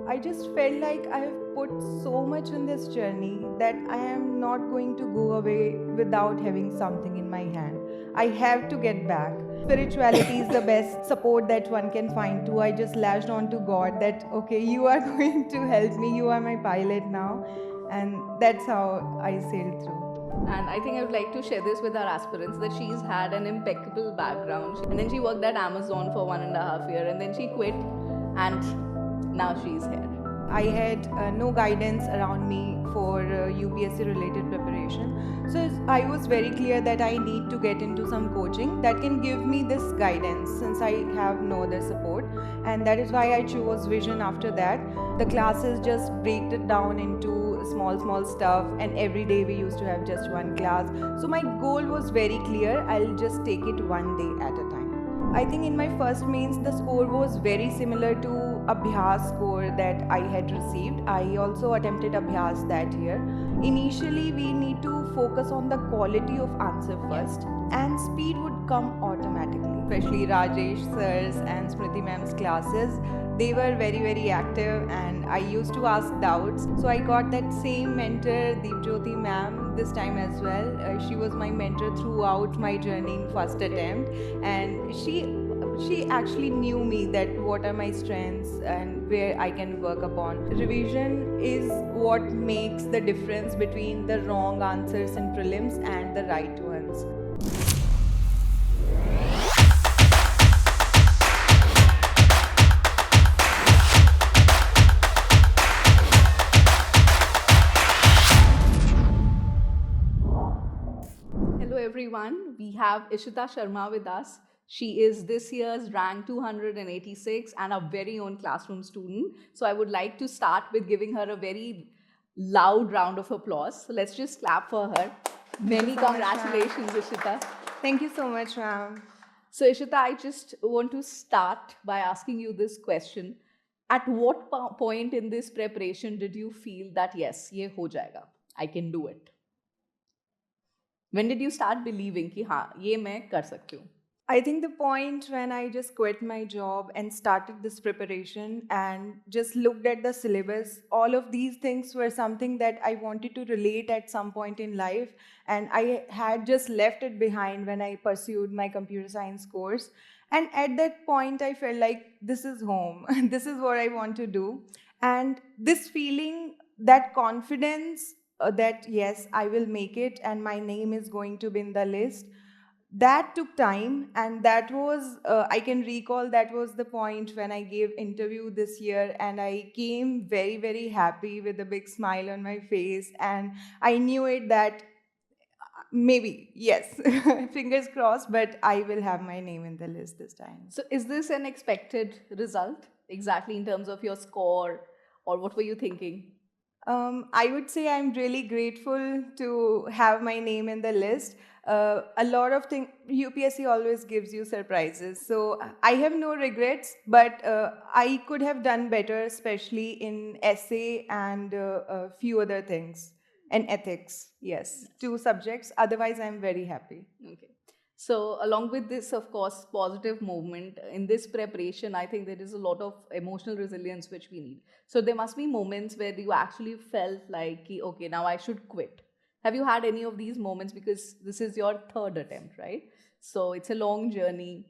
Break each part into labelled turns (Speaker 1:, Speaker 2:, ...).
Speaker 1: I just felt like I have put so much in this journey that I am not going to go away without having something in my hand. I have to get back. Spirituality is the best support that one can find too. I just latched on to God that, okay, you are going to help me, you are my pilot now. And that's how I sailed through.
Speaker 2: And I think I would like to share this with our aspirants that she's had an impeccable background. And then she worked at Amazon for 1.5 years and then she quit and now she's here.
Speaker 1: I had no guidance around me for UPSC related preparation. So I was very clear that I need to get into some coaching that can give me this guidance since I have no other support. And that is why I chose Vision after that. The classes just break it down into small stuff, and every day we used to have just one class. So my goal was very clear. I'll just take it one day at a time. I think in my first mains, the score was very similar to Abhyas score that I had received. I also attempted Abhyas that year. Initially, we need to focus on the quality of answer first, and speed would come automatically. Especially Rajesh sir's and Smriti ma'am's classes, they were very active, and I used to ask doubts. So I got that same mentor, Deepjyoti ma'am, this time as well. She was my mentor throughout my journey in first attempt, and she actually knew me that what are my strengths and where I can work upon. Revision is what makes the difference between the wrong answers in prelims and the right ones.
Speaker 2: Hello everyone, we have Ishita Sharma with us. She is this year's rank 286 and a very own classroom student. So I would like to start with giving her a very loud round of applause. So let's just clap for her. Many congratulations, Ishita.
Speaker 1: Thank you so much, ma'am.
Speaker 2: So Ishita, I just want to start by asking you this question. At what point in this preparation did you feel that yes, ye ho jayega, I can do it? When did you start believing कि हाँ ये मैं कर सकती हूँ?
Speaker 1: I think the point when I just quit my job and started this preparation and just looked at the syllabus, all of these things were something that I wanted to relate at some point in life. And I had just left it behind when I pursued my computer science course. And at that point, I felt like this is home. This is what I want to do. And this feeling, that confidence that yes, I will make it and my name is going to be in the list, that took time, and that was I can recall that was the point when I gave interview this year, and I came very happy with a big smile on my face, and I knew it that maybe yes, fingers crossed, but I will have my name in the list this time.
Speaker 2: So is this an expected result exactly in terms of your score, or what were you thinking?
Speaker 1: I would say I'm really grateful to have my name in the list. A lot of things, UPSC always gives you surprises. So I have no regrets, but I could have done better, especially in essay and a few other things. And ethics, yes, two subjects. Otherwise, I'm very happy.
Speaker 2: Okay. So along with this, of course, positive movement in this preparation, I think there is a lot of emotional resilience which we need. So there must be moments where you actually felt like, "Ki, okay, now I should quit." Have you had any of these moments? Because this is your third attempt, right? So it's a long journey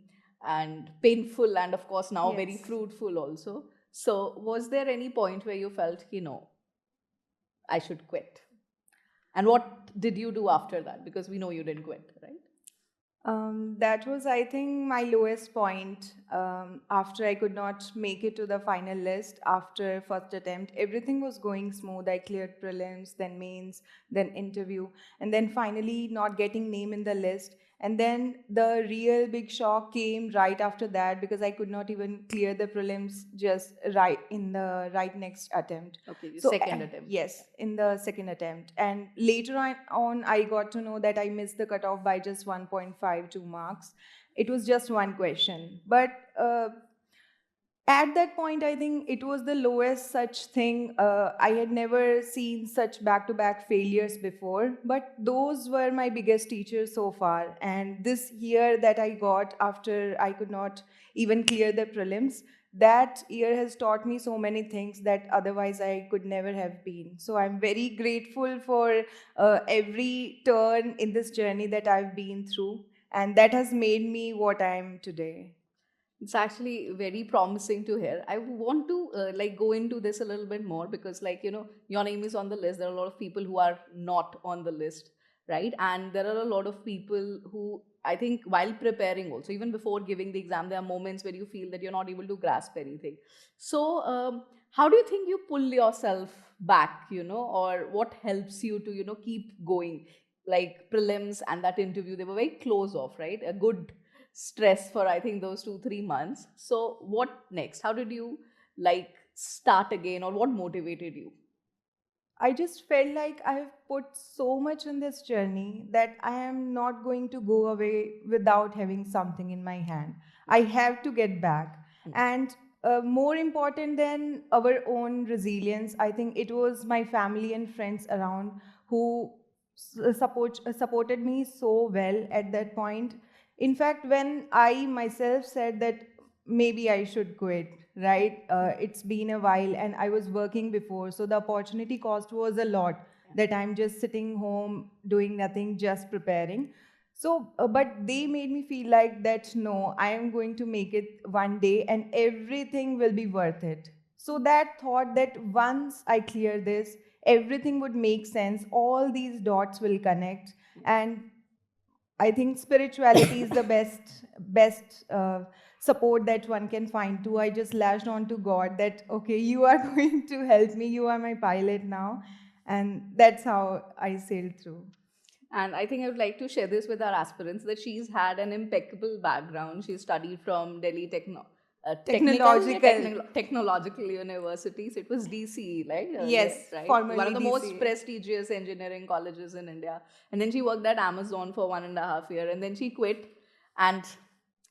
Speaker 2: and painful, and of course now very
Speaker 1: Yes.
Speaker 2: fruitful also. So was there any point where you felt, I should quit? And what did you do after that? Because we know you didn't quit, right?
Speaker 1: That was, I think, my lowest point after I could not make it to the final list after first attempt. Everything was going smooth. I cleared prelims, then mains, then interview, and then finally not getting name in the list. And then the real big shock came right after that because I could not even clear the prelims just right in the right next attempt.
Speaker 2: Okay, your
Speaker 1: So
Speaker 2: second attempt.
Speaker 1: yes, in the second attempt. And later on, I got to know that I missed the cutoff by just 1.52 marks. It was just one question. But at that point, I think it was the lowest such thing. I had never seen such back to back failures before, but those were my biggest teachers so far. And this year that I got after I could not even clear the prelims, that year has taught me so many things that otherwise I could never have been. So I'm very grateful for every turn in this journey that I've been through, and that has made me what I am today.
Speaker 2: It's actually very promising to hear. I want to like go into this a little bit more because, like, your name is on the list. There are a lot of people who are not on the list, right? And there are a lot of people who, I think, while preparing, also even before giving the exam, there are moments where you feel that you're not able to grasp anything. So, how do you think you pull yourself back? Or what helps you to keep going? Like prelims and that interview, they were very close off, right? A good stress for, I think, those 2 3 months. So what next? How did you like start again, or what motivated you?
Speaker 1: I just felt like I've put so much in this journey that I am not going to go away without having something in my hand. I have to get back.
Speaker 2: Hmm.
Speaker 1: And more important than our own resilience, I think it was my family and friends around who supported me so well at that point. In fact, when I myself said that maybe I should quit, right? It's been a while and I was working before, so the opportunity cost was a lot that I'm just sitting home doing nothing, just preparing. So, but they made me feel like that no, I am going to make it one day and everything will be worth it. So, that thought that once I clear this, everything would make sense, all these dots will connect, and I think spirituality is the best support that one can find too. I just lashed on to God that okay, you are going to help me. You are my pilot now, and that's how I sailed through.
Speaker 2: And I think I would like to share this with our aspirants that she's had an impeccable background. She studied from Delhi
Speaker 1: Technological,
Speaker 2: Technological Universities. It was DCE, right?
Speaker 1: yes,
Speaker 2: Right? One
Speaker 1: formerly
Speaker 2: of the most
Speaker 1: DCA.
Speaker 2: prestigious engineering colleges in India. And then she worked at Amazon for 1.5 years, and then she quit, and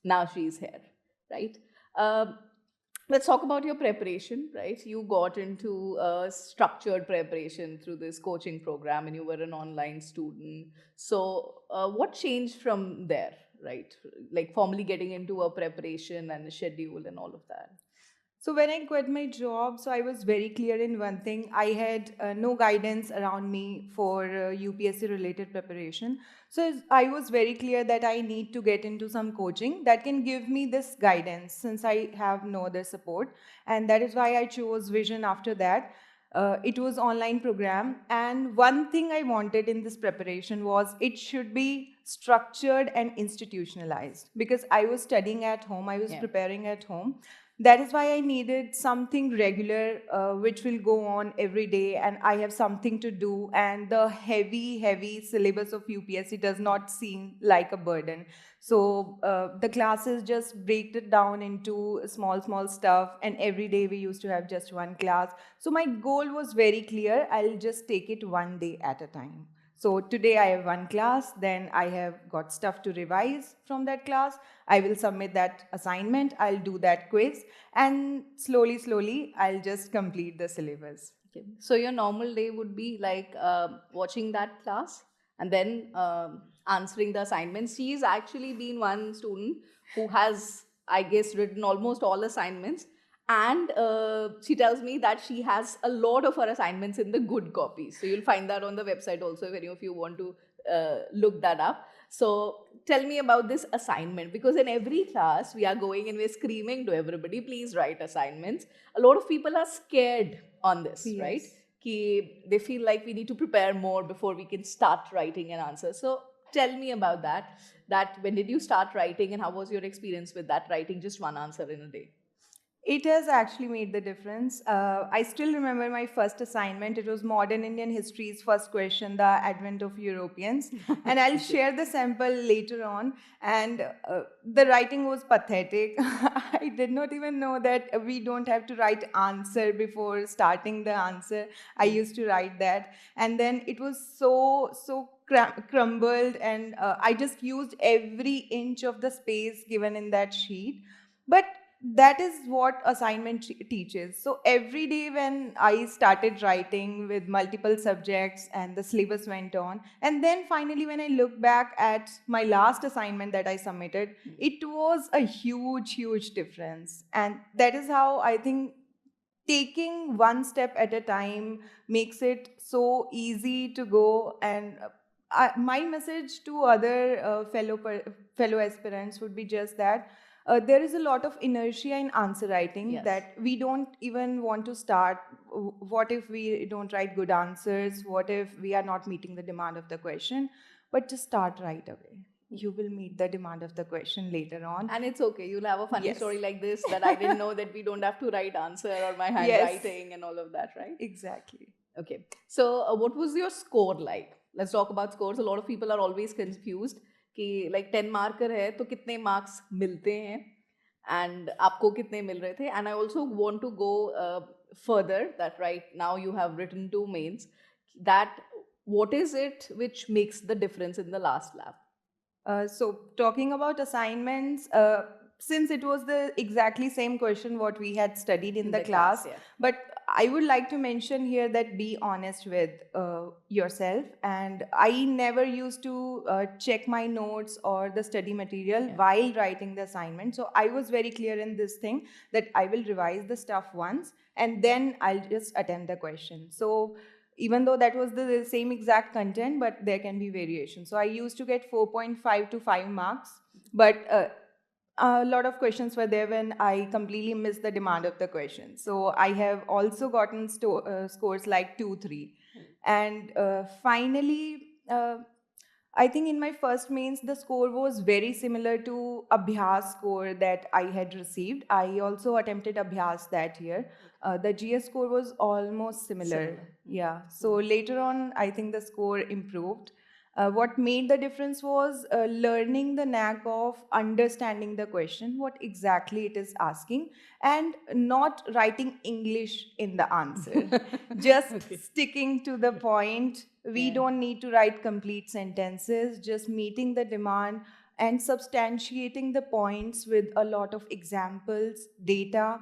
Speaker 2: now she's here, right? Um, let's talk about your preparation, right? You got into structured preparation through this coaching program, and you were an online student. So what changed from there, right? Like formally getting into a preparation and a schedule and all of that.
Speaker 1: So when I quit my job, so I was very clear in one thing. I had no guidance around me for UPSC related preparation. I was very clear that I need to get into some coaching that can give me this guidance since I have no other support. And that is why I chose Vision after that. It was online program, and one thing I wanted in this preparation was it should be structured and institutionalized because I was studying at home, I was
Speaker 2: Yeah.
Speaker 1: preparing at home. That is why I needed something regular, which will go on every day, and I have something to do. And the heavy syllabus of UPSC does not seem like a burden. So the classes just break it down into small stuff, and every day we used to have just one class. So my goal was very clear. I'll just take it one day at a time. So today I have one class, then I have got stuff to revise from that class. I will submit that assignment, I'll do that quiz, and slowly, I'll just complete the syllabus.
Speaker 2: Okay. So your normal day would be like watching that class and then answering the assignments. She's actually been one student who has, I guess, written almost all assignments. And she tells me that she has a lot of her assignments in the good copies. So you'll find that on the website also if any of you want to look that up. So tell me about this assignment, because in every class we are going and we're screaming to everybody, please write assignments. A lot of people are scared on this, right?
Speaker 1: Yes.
Speaker 2: Ki they feel like we need to prepare more before we can start writing an answer. So tell me about that. That when did you start writing, and how was your experience with that, writing just one answer in a day?
Speaker 1: It has actually made the difference. I still remember my first assignment. It was Modern Indian History's first question, the advent of Europeans. And I'll share the sample later on. And the writing was pathetic. I did not even know that we don't have to write answer before starting the answer. I used to write that. And then it was so crumbled. And I just used every inch of the space given in that sheet. But that is what assignment teaches. So every day when I started writing with multiple subjects and the syllabus went on, and then finally when I look back at my last assignment that I submitted, it was a huge difference. And that is how I think taking one step at a time makes it so easy to go. And my message to other fellow aspirants would be just that there is a lot of inertia in answer writing,
Speaker 2: Yes.
Speaker 1: that we don't even want to start. What if we don't write good answers? What if we are not meeting the demand of the question? But just start right away. You will meet the demand of the question later on.
Speaker 2: And it's okay. You'll have a funny
Speaker 1: Yes.
Speaker 2: story like this, that I didn't know that we don't have to write answer or my
Speaker 1: Yes.
Speaker 2: handwriting and all of that, right?
Speaker 1: Exactly.
Speaker 2: Okay. So, what was your score like? Let's talk about scores. A lot of people are always confused कि like 10 marker है तो कितने marks मिलते हैं and आपको कितने मिल रहे थे. And I also want to go further, that right now you have written 2 mains, that what is it which makes the difference in the last lap?
Speaker 1: So talking about assignments, since it was the exactly same question what we had studied in the class,
Speaker 2: yeah.
Speaker 1: but I would like to mention here that be honest with yourself. And I never used to check my notes or the study material
Speaker 2: Yeah.
Speaker 1: while writing the assignment. So I was very clear in this thing that I will revise the stuff once and then I'll just attempt the question. So even though that was the same exact content, but there can be variation. So I used to get 4.5 to 5 marks, but a lot of questions were there when I completely missed the demand of the question. So I have also gotten scores like 2, 3. And finally, I think in my first mains, the score was very similar to Abhyas score that I had received. I also attempted Abhyas that year. The GS score was almost similar. Yeah. So later on, I think the score improved. What made the difference was learning the knack of understanding the question, what exactly it is asking, and not writing English in the answer. Just sticking to the point. We don't need to write complete sentences, just meeting the demand and substantiating the points with a lot of examples, data.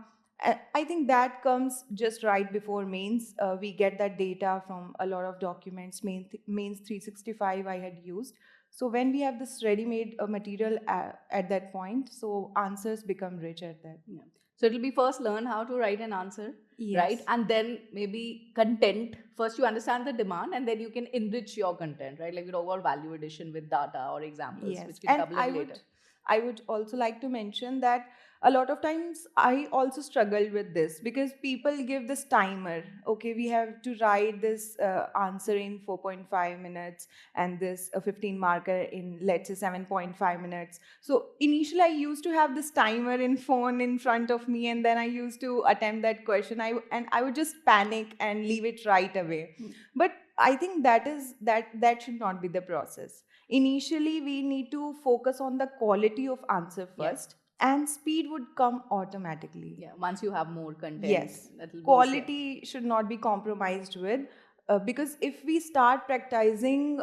Speaker 1: I think that comes just right before mains. We get that data from a lot of documents. Mains 365 I had used. So when we have this ready-made material at that point, so answers become rich at that.
Speaker 2: Yeah. So it'll be first learn how to write an answer,
Speaker 1: Yes.
Speaker 2: right? And then maybe content. First you understand the demand and then you can enrich your content, right? Like we talk about value addition with data or examples,
Speaker 1: Yes,
Speaker 2: which can
Speaker 1: and
Speaker 2: double up later.
Speaker 1: I would also like to mention that a lot of times I also struggled with this because people give this timer. Okay, we have to write this answer in 4.5 minutes and this 15 marker in, let's say, 7.5 minutes. So initially I used to have this timer in phone in front of me, and then I used to attempt that question. I would just panic and leave it right away. But I think that should not be the process. Initially we need to focus on the quality of answer first, and speed would come automatically.
Speaker 2: Yeah, once you have more content,
Speaker 1: Yes,
Speaker 2: that'll be
Speaker 1: quality should not be compromised with, because if we start practicing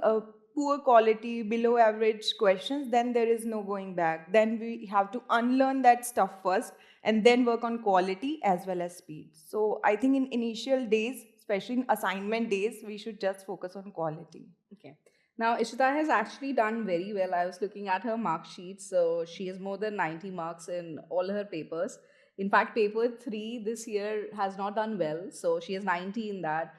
Speaker 1: poor quality, below average questions, then there is no going back. Then we have to unlearn that stuff first and then work on quality as well as speed. So I think in initial days, especially in assignment days, we should just focus on quality.
Speaker 2: Okay. Now, Ishita has actually done very well. I was looking at her mark sheet. So she has more than 90 marks in all her papers. In fact, paper 3 this year has not done well. So she has 90 in that.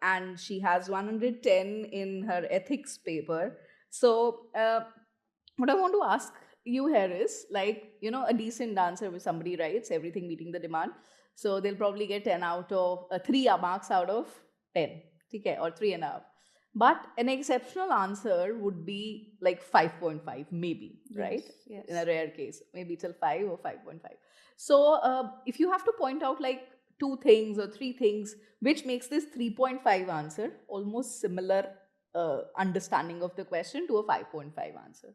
Speaker 2: And she has 110 in her ethics paper. So, what I want to ask you here is like, a decent answer where somebody writes everything meeting the demand. So they'll probably get 10 out of 3 marks out of 10. Okay, or 3.5. But an exceptional answer would be like 5.5, maybe, right?
Speaker 1: Yes.
Speaker 2: In a rare case, maybe till 5 or 5.5. So, if you have to point out like 2 things or 3 things which makes this 3.5 answer almost similar understanding of the question to a 5.5 answer.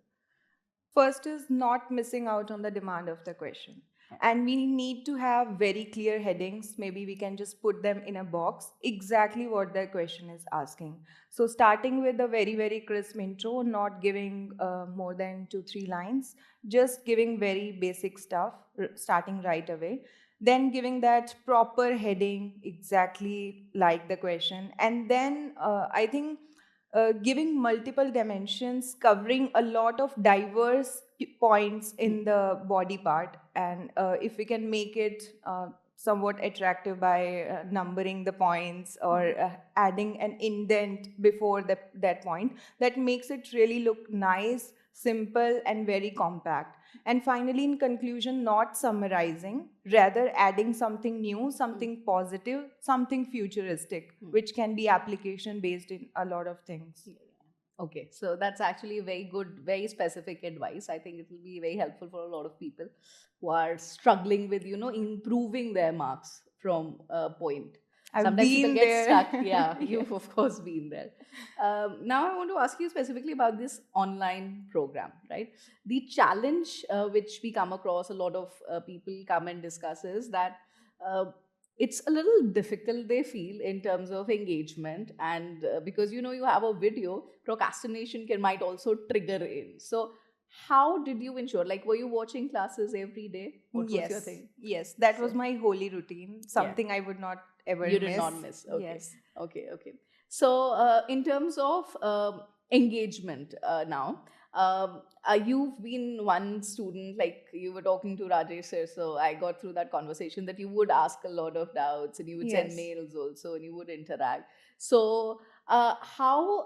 Speaker 1: First is not missing out on the demand of the question. and we need to have very clear headings. Maybe we can just put them in a box exactly what the question is asking. So starting with a very very crisp intro, not giving more than 2 3 lines, just giving very basic stuff, starting right away, then giving that proper heading exactly like the question, and then I think giving multiple dimensions, covering a lot of diverse points in the body part. And if we can make it somewhat attractive by numbering the points or adding an indent before that point, that makes it really look nice, simple, and very compact. And finally, in conclusion, not summarizing, rather adding something new, something positive, something futuristic, which can be application based in a lot of things.
Speaker 2: Yeah, yeah. Okay, so that's actually very good, very specific advice. I think it will be very helpful for a lot of people who are struggling with, improving their marks from a point.
Speaker 1: I've
Speaker 2: Sometimes people
Speaker 1: been
Speaker 2: get
Speaker 1: there.
Speaker 2: stuck. Yeah,
Speaker 1: Yes.
Speaker 2: you've of course been there. Now I want to ask you specifically about this online program, right? The challenge which we come across, a lot of people come and discuss is that uh, it's a little difficult, they feel, in terms of engagement, and because you have a video, procrastination might also trigger in. So how did you ensure, like, were you watching classes every day? What was your
Speaker 1: Yes,
Speaker 2: thing?
Speaker 1: yes, that was
Speaker 2: So
Speaker 1: my holy routine,
Speaker 2: yeah,
Speaker 1: something I would not ever
Speaker 2: you did
Speaker 1: miss.
Speaker 2: not miss. Okay,
Speaker 1: Yes.
Speaker 2: okay, okay. So in terms of engagement now, you've been one student, like you were talking to Rajesh sir, so I got through that conversation that you would ask a lot of doubts and you would send
Speaker 1: Yes.
Speaker 2: mails also and you would interact. So how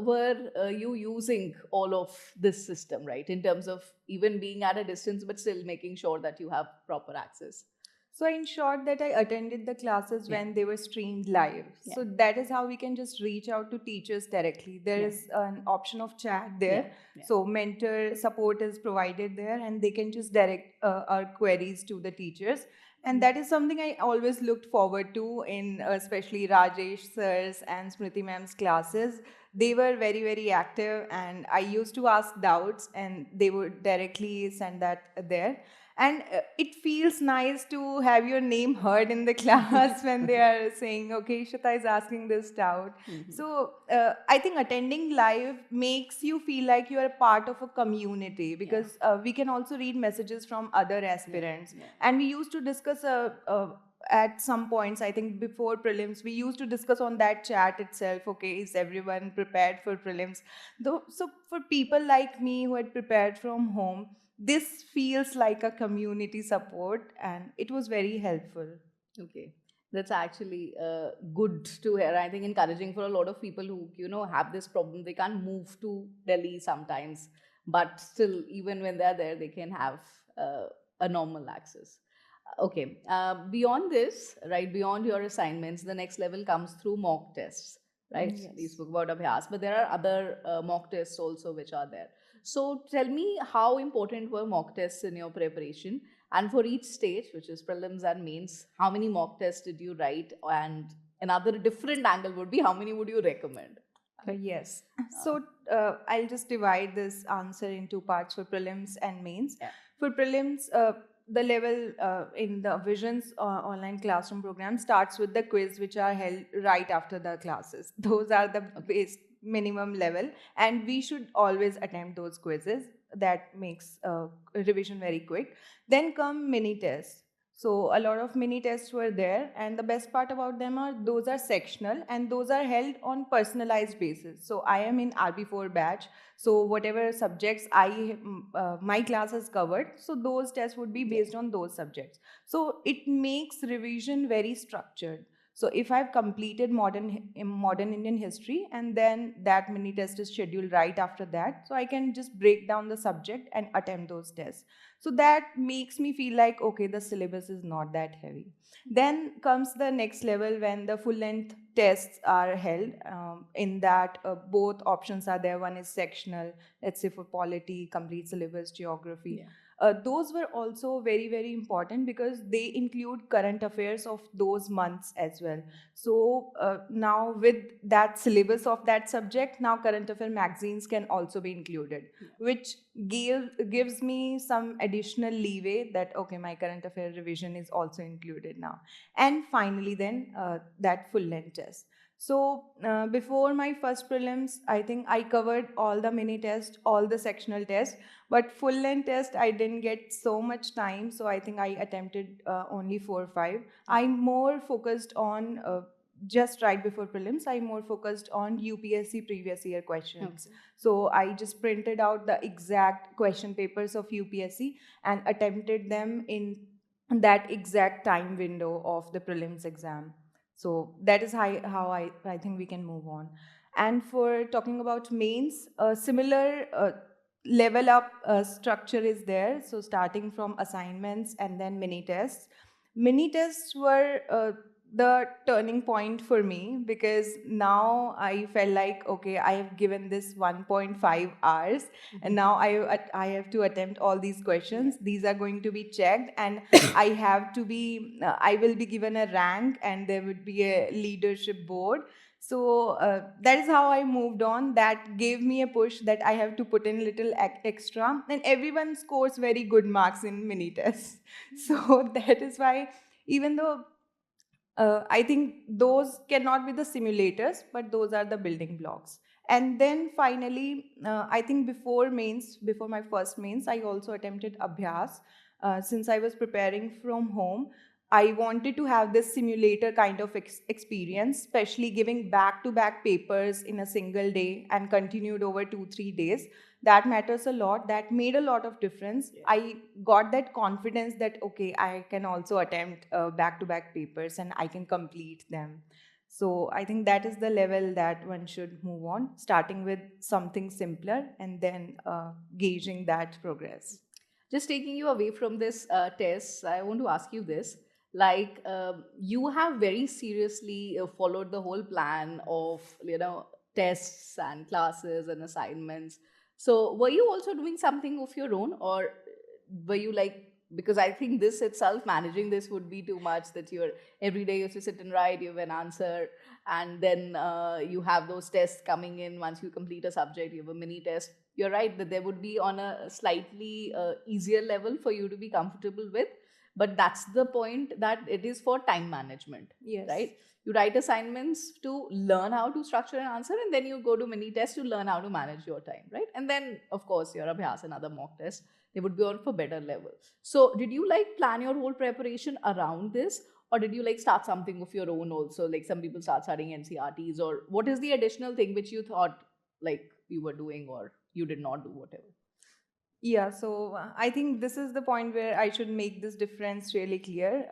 Speaker 2: were you using all of this system, right, in terms of even being at a distance but still making sure that you have proper access?
Speaker 1: So I ensured that I attended the classes
Speaker 2: Yeah,
Speaker 1: when they were streamed live.
Speaker 2: yeah,
Speaker 1: So that is how we can just reach out to teachers directly. There
Speaker 2: yeah,
Speaker 1: is an option of chat
Speaker 2: yeah,
Speaker 1: there.
Speaker 2: yeah.
Speaker 1: So mentor support is provided there, and they can just direct our queries to the teachers. And that is something I always looked forward to in especially Rajesh sir's and Smriti ma'am's classes. They were very, very active, and I used to ask doubts, and they would directly send that there. And it feels nice to have your name heard in the class when they are saying, okay, Shita is asking this doubt.
Speaker 2: Mhm.
Speaker 1: So I think attending live makes you feel like you are a part of a community,
Speaker 2: Yeah,
Speaker 1: because we can also read messages from other
Speaker 2: yeah,
Speaker 1: aspirants.
Speaker 2: yeah.
Speaker 1: And we used to discuss at some points, I think before prelims, we used to discuss on that chat itself, okay, is everyone prepared for prelims? Though, so for people like me who had prepared from home, this feels like a community support, and it was very helpful.
Speaker 2: Okay. That's actually good to hear. I think encouraging for a lot of people who, have this problem. They can't move to Delhi sometimes, but still, even when they're there, they can have uh, a normal access. Okay. Beyond this, right, beyond your assignments, the next level comes through mock tests, right? We
Speaker 1: Yes.
Speaker 2: spoke about Abhyas, but there are other mock tests also which are there. So tell me, how important were mock tests in your preparation? And for each stage, which is prelims and mains, how many mock tests did you write? And another different angle would be, how many would you recommend?
Speaker 1: Yes.
Speaker 2: Uh,
Speaker 1: So I'll just divide this answer in two parts for prelims and mains.
Speaker 2: yeah.
Speaker 1: For prelims, the level in the Visions online classroom program starts with the quiz, which are held right after the classes. Those are the
Speaker 2: Okay.
Speaker 1: base minimum level, and we should always attempt those quizzes. That makes revision very quick. Then come mini tests. So a lot of mini tests were there, and the best part about them are those are sectional and those are held on personalized basis. So I am in RB4 batch, so whatever subjects my class has covered, so those tests would be
Speaker 2: Yeah.
Speaker 1: based on those subjects. So it makes revision very structured. So if I've completed modern Indian history, and then that mini test is scheduled right after that, so I can just break down the subject and attempt those tests. So that makes me feel like, okay, the syllabus is not that heavy. Then comes the next level when the full length tests are held. In that, both options are there. One is sectional, let's say for polity, complete syllabus, geography.
Speaker 2: Yeah.
Speaker 1: those were also very, very important because they include current affairs of those months as well. So now with that syllabus of that subject, now current affair magazines can also be included, which gives me some additional leeway that okay, my current affair revision is also included now. And finally then that full length test. So before my first prelims, I think I covered all the mini tests, all the sectional tests, but full length test I didn't get so much time, so I think I attempted only 4 or 5. I'm more focused on just right before prelims, I more focused on UPSC previous year questions.
Speaker 2: Okay.
Speaker 1: So I just printed out the exact question papers of UPSC and attempted them in that exact time window of the prelims exam. So that is how I think we can move on. And for talking about mains, a similar level up structure is there. So starting from assignments and then mini tests. Mini tests were the turning point for me because now I felt like okay, I have given this 1.5 hours and now I have to attempt all these questions. These are going to be checked and I have to be I will be given a rank and there would be a leadership board. So that is how I moved on. That gave me a push that I have to put in little extra, and everyone scores very good marks in mini tests. So that is why, even though I think those cannot be the simulators, but those are the building blocks. And then finally, I think before mains, before my first mains, I also attempted Abhyas. Since I was preparing from home, I wanted to have this simulator kind of experience, especially giving back to back papers in a single day and continued over 2, 3 days. That matters a lot. That made a lot of difference. I got that confidence that okay, I can also attempt back to back papers and I can complete them. So I think that is the level that one should move on, starting with something simpler and then gauging that progress.
Speaker 2: Just taking you away from this test, I want to ask you this. Like, you have very seriously followed the whole plan of, tests and classes and assignments. So, were you also doing something of your own, or were you like, because I think this itself, managing this would be too much, that you're every day you have to sit and write, you have an answer, and then you have those tests coming in. Once you complete a subject, you have a mini test. You're right that there would be on a slightly easier level for you to be comfortable with, but that's the point, that it is for time management.
Speaker 1: Yes.
Speaker 2: Right, you write assignments to learn how to structure an answer, and then you go to mini tests to learn how to manage your time, right? And then of course your abhyas and other mock tests, they would be on for better level. So did you like plan your whole preparation around this, or did you like start something of your own also? Like some people start studying NCRTs, or what is the additional thing which you thought like you were doing, or you did not do, whatever?
Speaker 1: Yeah, so I think this is the point where I should make this difference really clear.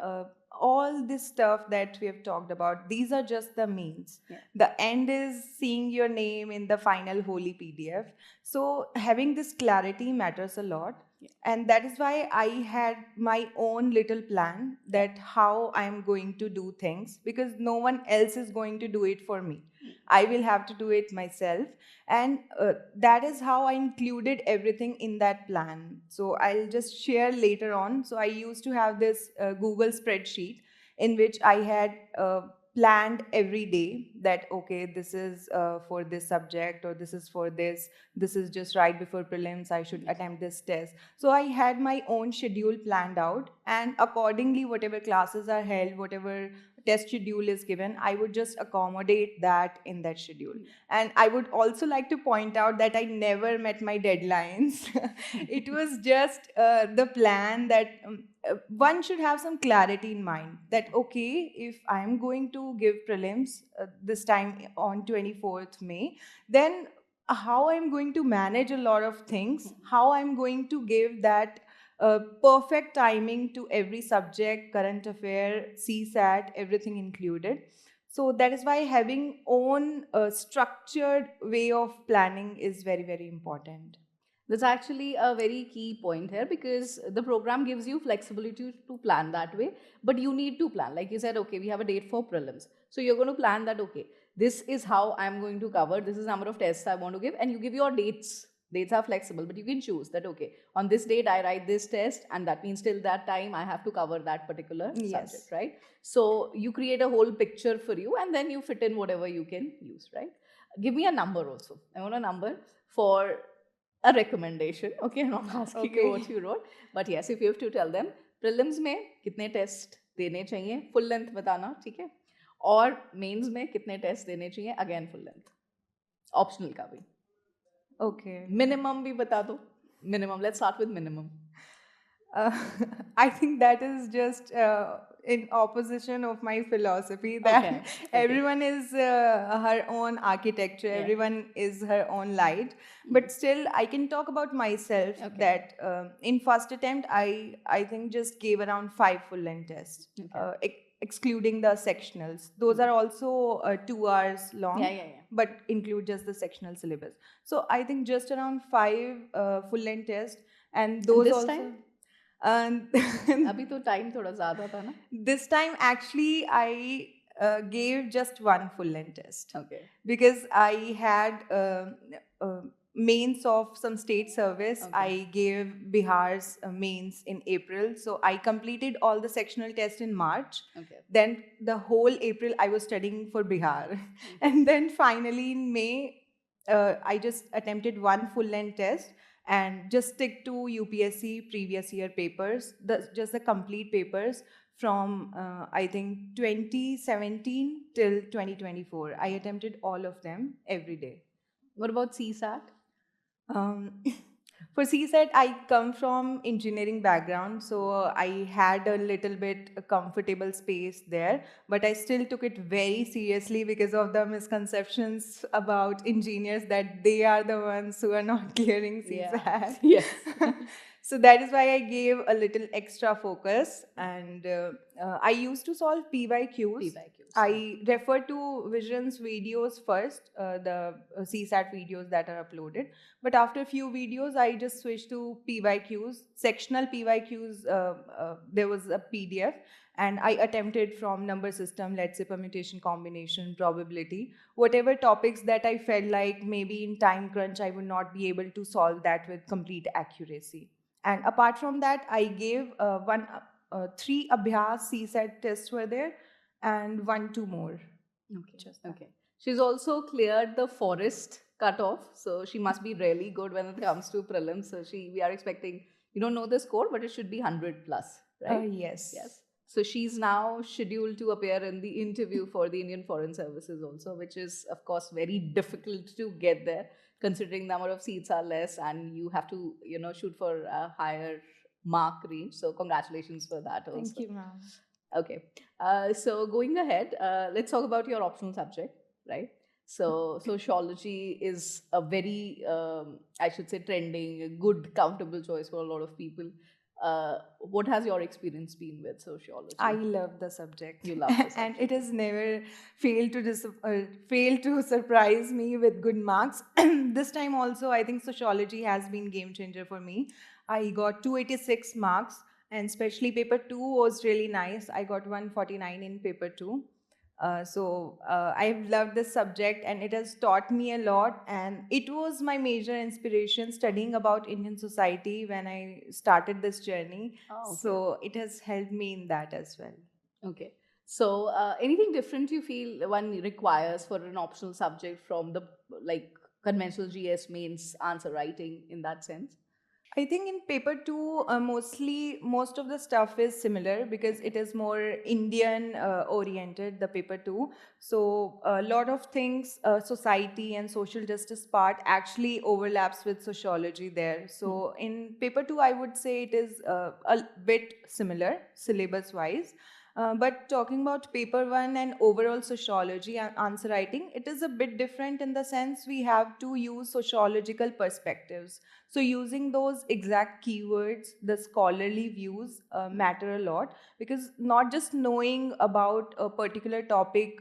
Speaker 1: All this stuff that we have talked about, these are just the means.
Speaker 2: Yeah.
Speaker 1: The end is seeing your name in the final holy PDF. So having this clarity matters a lot.
Speaker 2: Yeah.
Speaker 1: And that is why I had my own little plan that how I'm going to do things because no one else is going to do it for me. I will have to do it myself. And that is how I included everything in that plan. So I'll just share later on. So I used to have this Google spreadsheet in which I had planned every day that okay, this is for this subject, or this is for this is just right before prelims, I should attempt this test. So I had my own schedule planned out, and accordingly whatever classes are held, whatever test schedule is given, I would just accommodate that in that schedule. And I would also like to point out that I never met my deadlines. It was just the plan that one should have some clarity in mind that okay, if I'm going to give prelims this time on 24th May, then how I'm going to manage a lot of things, how I'm going to give that perfect timing to every subject, current affair, CSAT, everything included. So that is why having own structured way of planning is very, very important.
Speaker 2: That's actually a very key point here, because the program gives you flexibility to plan that way, but you need to plan. Like you said, okay, we have a date for prelims. So you're going to plan that, okay, this is how I'm going to cover, this is number of tests I want to give, and you give your dates, Dates are flexible, but you can choose that, okay, on this date I write this test, and that means till that time I have to cover that particular subject,
Speaker 1: Yes.
Speaker 2: right? So you create a whole picture for you, and then you fit in whatever you can use, right? Give me a number also. I want a number for a recommendation. Okay, I'm not asking you what
Speaker 1: Okay.
Speaker 2: you wrote, but yes, if you have to tell them, prelims में कितने test देने चाहिए, full length बताना, ठीक है? और mains में कितने टेस्ट देने चाहिए, अगेन फुल लेंथ, ऑप्शनल का भी.
Speaker 1: Okay.
Speaker 2: मिनिमम भी बता दो. Minimum, let's start with minimum.
Speaker 1: Uh, I think that is just in opposition of my philosophy that
Speaker 2: Okay.
Speaker 1: everyone is her own architecture,
Speaker 2: Yeah.
Speaker 1: everyone is her own light. But still, I can talk about myself
Speaker 2: Okay.
Speaker 1: that in first attempt, I think just gave around 5 full-length tests,
Speaker 2: Okay.
Speaker 1: excluding the sectionals. Those are also 2 hours long.
Speaker 2: Yeah.
Speaker 1: But include just the sectional syllabus. So I think just around 5 full-length tests, and those
Speaker 2: this
Speaker 1: also.
Speaker 2: time?
Speaker 1: And
Speaker 2: अभी तो time थोड़ा ज्यादा था ना.
Speaker 1: this time, actually, I gave just one full-length test
Speaker 2: Okay.
Speaker 1: because I had mains of some state service.
Speaker 2: Okay.
Speaker 1: I gave Bihar's mains in April, so I completed all the sectional tests in March.
Speaker 2: Okay.
Speaker 1: Then the whole April I was studying for Bihar, and then finally in May I just attempted one full-length test and just stick to UPSC previous year papers, just the complete papers from I think 2017 till 2024. I attempted all of them every day.
Speaker 2: What about CSAT?
Speaker 1: Um, for CSET, I come from engineering background, so I had a little bit a comfortable space there, but I still took it very seriously because of the misconceptions about engineers that they are the ones who are not clearing CSAT.
Speaker 2: Yes.
Speaker 1: So that is why I gave a little extra focus, and I used to solve PYQs. I refer to Vision's videos first, the CSAT videos that are uploaded. But after a few videos, I just switched to PYQs, sectional PYQs. There was a PDF, and I attempted from number system, let's say permutation, combination, probability, whatever topics that I felt like maybe in time crunch I would not be able to solve that with complete accuracy. And apart from that, I gave three Abhyas CSAT tests were there, and 1, 2 more.
Speaker 2: Okay.
Speaker 1: Just that.
Speaker 2: Okay. She's also cleared the forest cutoff, so she must be really good when it comes to prelims. So we are expecting, you don't know the score, but it should be 100 plus, right?
Speaker 1: Yes.
Speaker 2: Yes. So she's now scheduled to appear in the interview for the Indian Foreign Services also, which is of course very difficult to get there, considering number of seats are less and you have to, shoot for a higher mark range. So congratulations for that also.
Speaker 1: Thank you, ma'am.
Speaker 2: Okay. So going ahead, let's talk about your optional subject, right? So sociology is a very, I should say, trending, a good, comfortable choice for a lot of people. What has your experience been with sociology?
Speaker 1: I love the subject.
Speaker 2: You love the subject.
Speaker 1: And it has never failed to surprise me with good marks. This time also, I think sociology has been game changer for me. I got 286 marks, and especially paper 2 was really nice. I got 149 in paper 2. I've loved this subject, and it has taught me a lot, and it was my major inspiration studying about Indian society when I started this journey.
Speaker 2: Oh, okay.
Speaker 1: So it has helped me in that as well.
Speaker 2: Okay. So anything different you feel one requires for an optional subject from the conventional GS mains answer writing in that sense?
Speaker 1: I think in paper 2, most of the stuff is similar because it is more Indian oriented, the paper 2. So a lot of things, society and social justice part actually overlaps with sociology there. So in paper 2, I would say it is a bit similar syllabus wise. But talking about paper 1 and overall sociology and answer writing, it is a bit different in the sense we have to use sociological perspectives. So using those exact keywords, the scholarly views matter a lot, because not just knowing about a particular topic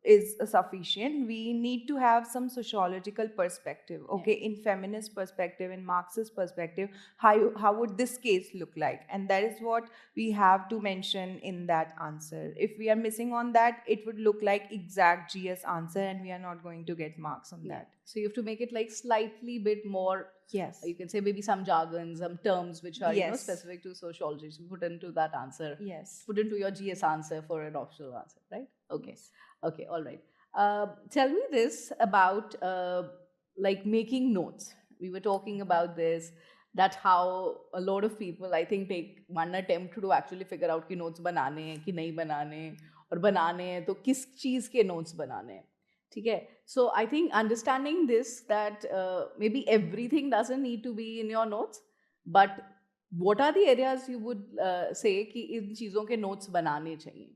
Speaker 1: is sufficient. We need to have some sociological perspective. Okay, in feminist perspective, in Marxist perspective, how would this case look like? And that is what we have to mention in that answer. If we are missing on that, it would look like exact GS answer, and we are not going to get marks on that.
Speaker 2: So you have to make it like slightly bit more.
Speaker 1: Yes.
Speaker 2: You can say maybe some jargon, some terms which are
Speaker 1: Yes.
Speaker 2: specific to sociology. So put into that answer.
Speaker 1: Yes.
Speaker 2: Put into your GS answer for an optional answer, right? Okay.
Speaker 1: Yes.
Speaker 2: Okay. All right. Tell me this about like making notes. We were talking about this, that how a lot of people I think take one attempt to actually figure out कि notes बनाने हैं कि नहीं बनाने हैं, और बनाने हैं तो किस चीज़ के notes बनाने हैं, ठीक है? So I think understanding this, that maybe everything doesn't need to be in your notes, but what are the areas you would say कि इन चीज़ों के notes बनाने चाहिए?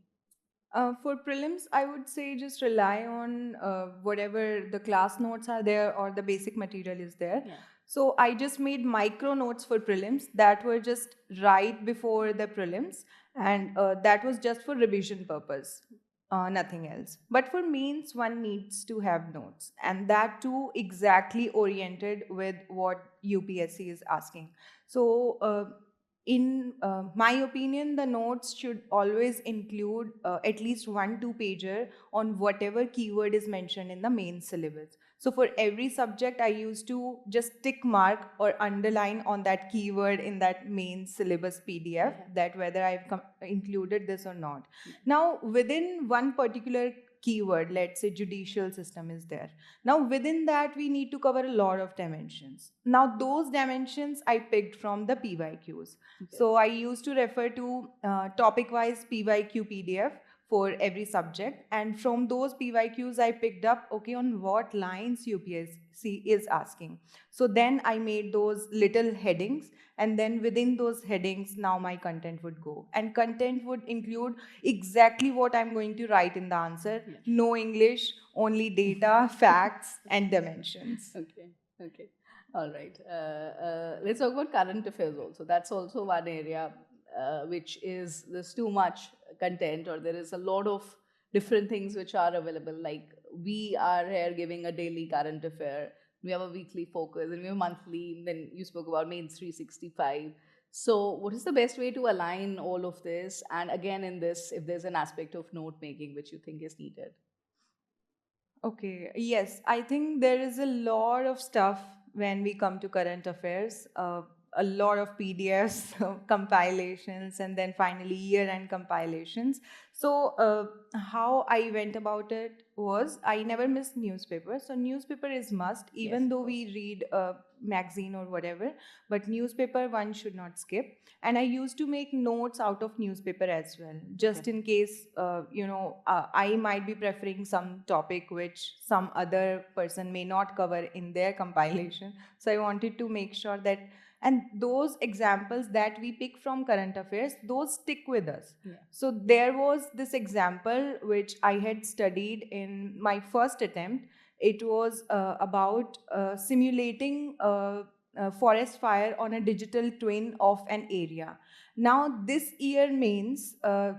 Speaker 1: For prelims, I would say just rely on whatever the class notes are there or the basic material is there.
Speaker 2: Yeah.
Speaker 1: So I just made micro notes for prelims that were just right before the prelims, and that was just for revision purpose, nothing else. But for mains, one needs to have notes, and that too exactly oriented with what UPSC is asking. So in my opinion, the notes should always include at least 1-2 pager on whatever keyword is mentioned in the main syllabus. So for every subject, I used to just tick mark or underline on that keyword in that main syllabus PDF, that whether I've included this or not. Now, within one particular keyword, let's say judicial system is there. Now, within that, we need to cover a lot of dimensions. Now, those dimensions I picked from the PYQs. So I used to refer to topic-wise PYQ PDF for every subject, and from those PYQs I picked up, okay, on what lines UPSC is asking. So then I made those little headings, and then within those headings, now my content would go. And content would include exactly what I'm going to write in the answer.
Speaker 2: Yeah.
Speaker 1: No English, only data, facts, and dimensions.
Speaker 2: Okay. All right. Let's talk about current affairs also. That's also one area which is, there's too much content, or there is a lot of different things which are available. Like we are here giving a daily current affair. We have a weekly focus, and we have monthly. And then you spoke about Mains 365. So what is the best way to align all of this? And again, in this, if there's an aspect of note making which you think is needed.
Speaker 1: Okay, yes, I think there is a lot of stuff when we come to current affairs. A lot of PDFs, compilations, and then finally year-end compilations. So how I went about it was I never missed newspaper. So newspaper is must, even though we read a magazine or whatever, but newspaper one should not skip. And I used to make notes out of newspaper as well, just in case, I might be preferring some topic which some other person may not cover in their compilation. So I wanted to make sure that, and those examples that we pick from current affairs, those stick with us.
Speaker 2: Yeah.
Speaker 1: So there was this example which I had studied in my first attempt. It was about simulating forest fire on a digital twin of an area. Now this year mains,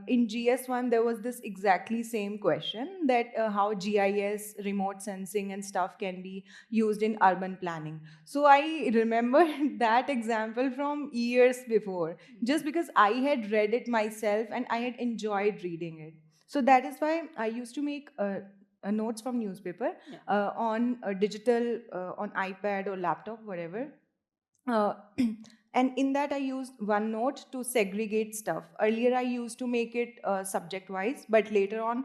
Speaker 1: in GS1 there was this exactly same question, that how GIS, remote sensing and stuff can be used in urban planning. So I remember that example from years before, just because I had read it myself and I had enjoyed reading it. So that is why I used to make notes from newspaper on a digital, on iPad or laptop, whatever. And in that I used OneNote to segregate stuff. Earlier I used to make it subject wise, but later on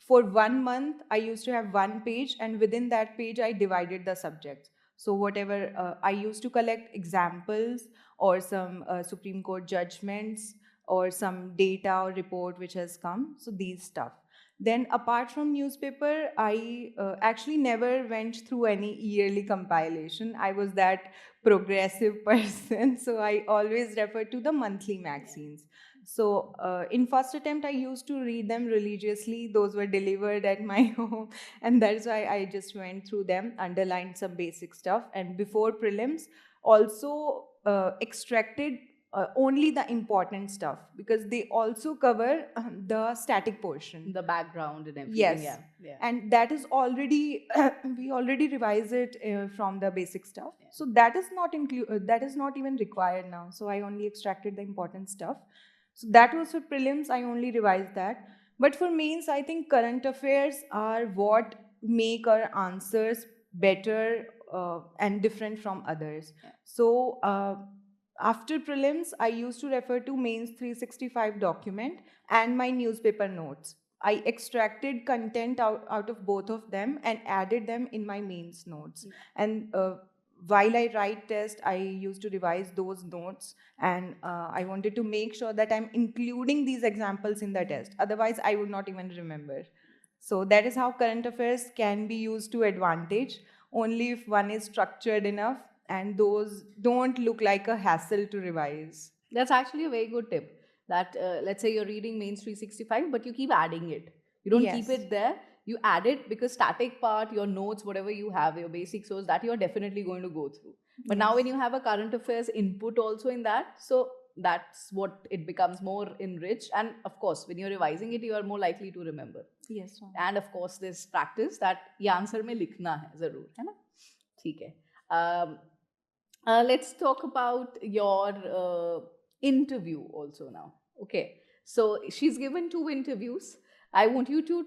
Speaker 1: for 1 month I used to have one page, and within that page I divided the subjects. So whatever I used to collect examples or some Supreme Court judgments or some data or report which has come. So these stuff. Then apart from newspaper, I actually never went through any yearly compilation. I was that progressive person, so I always refer to the monthly magazines. So in first attempt, I used to read them religiously. Those were delivered at my home, and that's why I just went through them, underlined some basic stuff, and before prelims, also extracted only the important stuff, because they also cover the static portion.
Speaker 2: The background and everything.
Speaker 1: Yes.
Speaker 2: Yeah. Yeah.
Speaker 1: And that is already we already revised it from the basic stuff.
Speaker 2: Yeah.
Speaker 1: So that is not that is not even required now. So I only extracted the important stuff. So that was for prelims. I only revised that. But for mains, I think current affairs are what make our answers better and different from others.
Speaker 2: Yeah.
Speaker 1: So after prelims, I used to refer to mains 365 document and my newspaper notes. I extracted content out of both of them and added them in my mains notes. And while I write test, I used to revise those notes, and I wanted to make sure that I'm including these examples in the test. Otherwise, I would not even remember. So that is how current affairs can be used to advantage, only if one is structured enough and those don't look like a hassle to revise.
Speaker 2: That's actually a very good tip. That let's say you're reading mains 365, but you keep adding it. You don't keep
Speaker 1: Yes.
Speaker 2: it there. You add it because static part, your notes, whatever you have, your basic source, that you're definitely going to go through. But now when you have a current affairs input also in that, so that's what it becomes more enriched. And of course, when you're revising it, you are more likely to remember.
Speaker 1: Yes.
Speaker 2: And of course, this practice that ये answer में लिखना है जरूर है ना ठीक है let's talk about your interview also now. Okay, so she's given 2 interviews. I want you to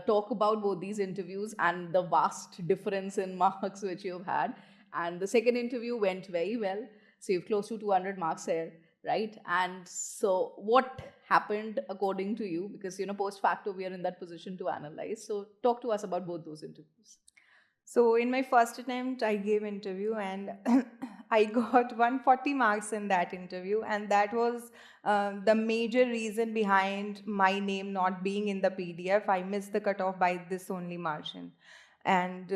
Speaker 2: talk about both these interviews and the vast difference in marks which you've had. And the second interview went very well, so you've close to 200 marks here, right? And so what happened according to you? Because post facto we are in that position to analyze. So talk to us about both those interviews.
Speaker 1: So in my first attempt, I gave interview and I got 140 marks in that interview, and that was the major reason behind my name not being in the PDF. I missed the cutoff by this only margin. And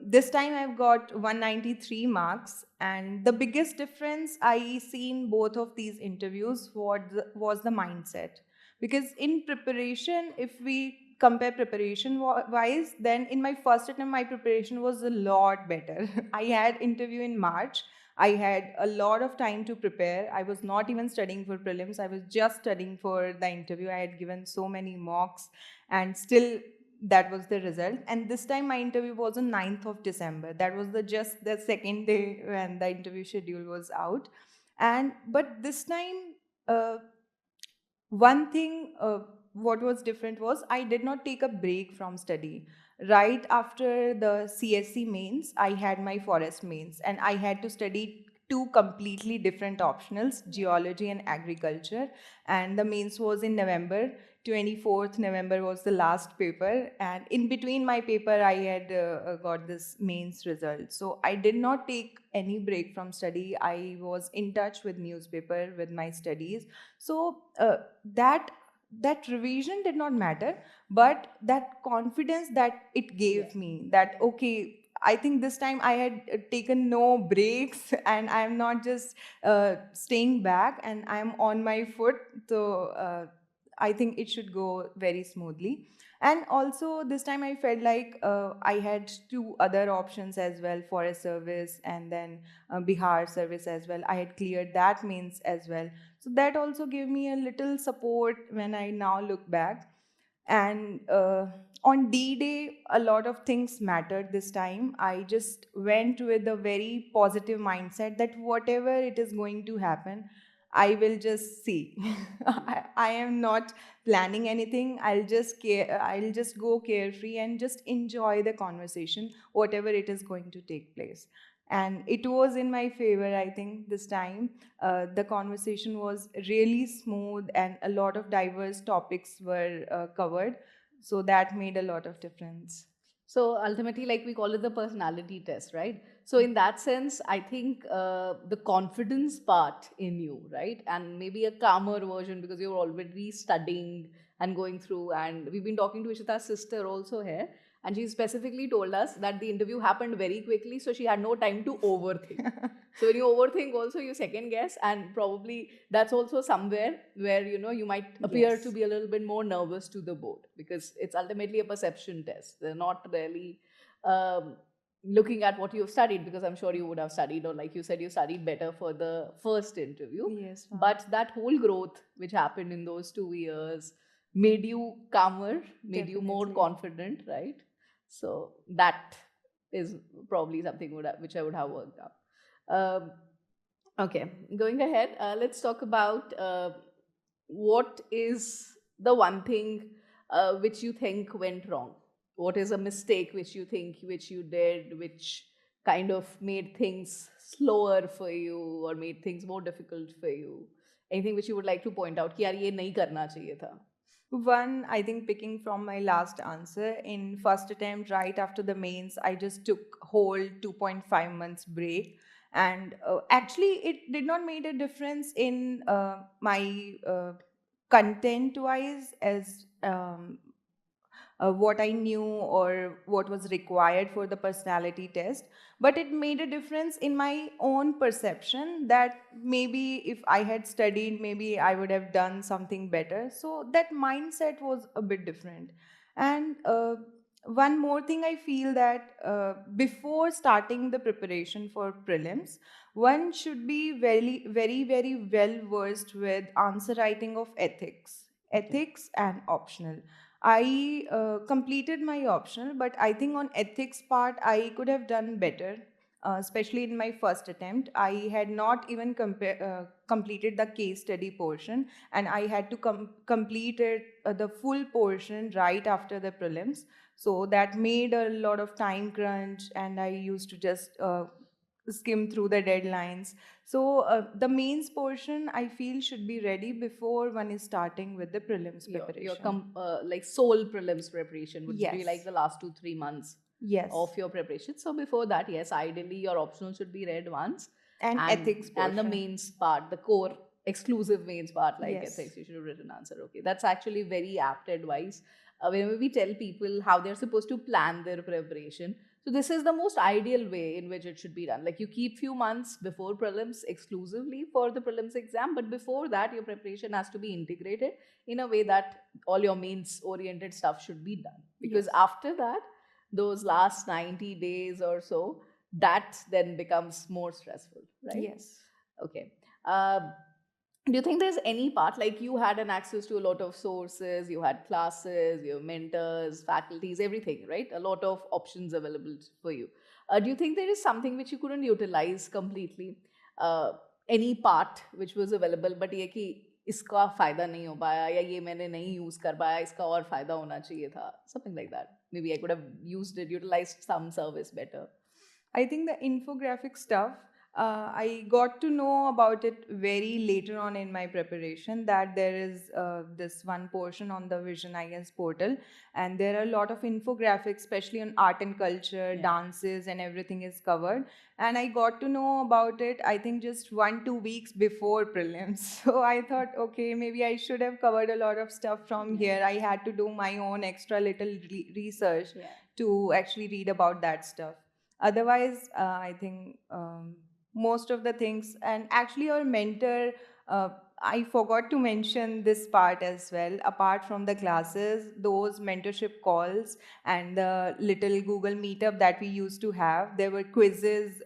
Speaker 1: this time I've got 193 marks, and the biggest difference I see in both of these interviews was the mindset. Because in preparation, if we compare preparation wise, then in my first attempt my preparation was a lot better. I had interview in March. I had a lot of time to prepare. I was not even studying for prelims. I was just studying for the interview. I had given so many mocks, and still that was the result. And this time my interview was on 9th of December. That was just the second day when the interview schedule was out. And but this time one thing what was different was I did not take a break from study. Right after the CSC mains, I had my forest mains, and I had to study two completely different optionals, geology and agriculture. And the mains was in November. 24th November was the last paper, and in between my paper I had got this mains result. So I did not take any break from study. I was in touch with newspaper, with my studies. So that revision did not matter, but that confidence that it gave me, that okay, I think this time I had taken no breaks and I'm not just staying back and I'm on my foot. So I think it should go very smoothly. And also this time I felt like I had two other options as well, forest service and then Bihar service as well. I had cleared that means as well. So that also gave me a little support when I now look back. And on D Day, a lot of things mattered this time. I just went with a very positive mindset that whatever it is going to happen, I will just see. I am not planning anything. I'll just go carefree and just enjoy the conversation, whatever it is going to take place. And it was in my favor, I think, this time. The conversation was really smooth and a lot of diverse topics were covered. So that made a lot of difference.
Speaker 2: So ultimately, like we call it the personality test, right? So in that sense, I think the confidence part in you, right? And maybe a calmer version because you're already studying and going through. And we've been talking to Ishita's sister also here. And she specifically told us that the interview happened very quickly, so she had no time to overthink. So when you overthink, also you second guess, and probably that's also somewhere where you might appear
Speaker 1: Yes.
Speaker 2: to be a little bit more nervous to the board because it's ultimately a perception test. They're not really looking at what you've studied, because I'm sure you would have studied, or like you said, you studied better for the first interview.
Speaker 1: Yes, ma'am.
Speaker 2: But that whole growth which happened in those 2 years made you calmer, made you more
Speaker 1: Definitely.
Speaker 2: confident, right? So that is probably something which I would have worked out. Um, okay, going ahead, let's talk about what is the one thing which you think went wrong. What is a mistake which you think which you did, which kind of made things slower for you or made things more difficult for you? Anything which you would like to point out कि यार ये नहीं करना चाहिए था?
Speaker 1: One, I think picking from my last answer, in first attempt, right after the mains, I just took whole 2.5 months break. And actually, it did not make a difference in my content wise as what I knew or what was required for the personality test. But it made a difference in my own perception that maybe if I had studied, maybe I would have done something better. So that mindset was a bit different. And one more thing I feel that before starting the preparation for prelims, one should be very well versed with answer writing of
Speaker 2: Okay.
Speaker 1: ethics and optional. I completed my optional, but I think on ethics part I could have done better. Especially in my first attempt, I had not even completed the case study portion, and I had to complete it the full portion right after the prelims. So that made a lot of time crunch, and I used to just skim through the deadlines. So the mains portion I feel should be ready before one is starting with the prelims
Speaker 2: Your
Speaker 1: preparation.
Speaker 2: like sole prelims preparation would be like
Speaker 1: Yes.
Speaker 2: the last 2-3 months
Speaker 1: Yes.
Speaker 2: of your preparation. So before that, yes, ideally your optional should be read once,
Speaker 1: And ethics
Speaker 2: and the
Speaker 1: portion.
Speaker 2: mains part, the core exclusive mains part, like
Speaker 1: Yes.
Speaker 2: ethics, you should have written answer. Okay, that's actually very apt advice. Whenever we tell people how they're supposed to plan their preparation, so this is the most ideal way in which it should be done. Like you keep few months before prelims exclusively for the prelims exam, but before that your preparation has to be integrated in a way that all your mains oriented stuff should be done. Because
Speaker 1: Yes.
Speaker 2: after that, those last 90 days or so, that then becomes more stressful, right?
Speaker 1: Yes.
Speaker 2: Okay. Do you think there's any part, like you had an access to a lot of sources, you had classes, your mentors, faculties, everything, right? A lot of options available for you. Do you think there is something which you couldn't utilize completely? Uh, any part which was available, but ये कि इसका फायदा नहीं हो पाया या ये मैंने नहीं यूज कर पाया, इसका और फायदा होना चाहिए था, something like that. Maybe I could have used it, utilized some service better.
Speaker 1: I think the infographic stuff, I got to know about it very later on in my preparation that there is this one portion on the Vision IS portal, and there are a lot of infographics, especially on art and culture,
Speaker 2: Yeah.
Speaker 1: dances, and everything is covered. And I got to know about it, I think, just 1-2 weeks before prelims. So I thought, okay, maybe I should have covered a lot of stuff from
Speaker 2: Yeah.
Speaker 1: here. I had to do my own extra little research
Speaker 2: Yeah.
Speaker 1: to actually read about that stuff. Otherwise, I think most of the things, and actually our mentor, uh, I forgot to mention this part as well. Apart from the classes, those mentorship calls and the little Google meetup that we used to have, there were quizzes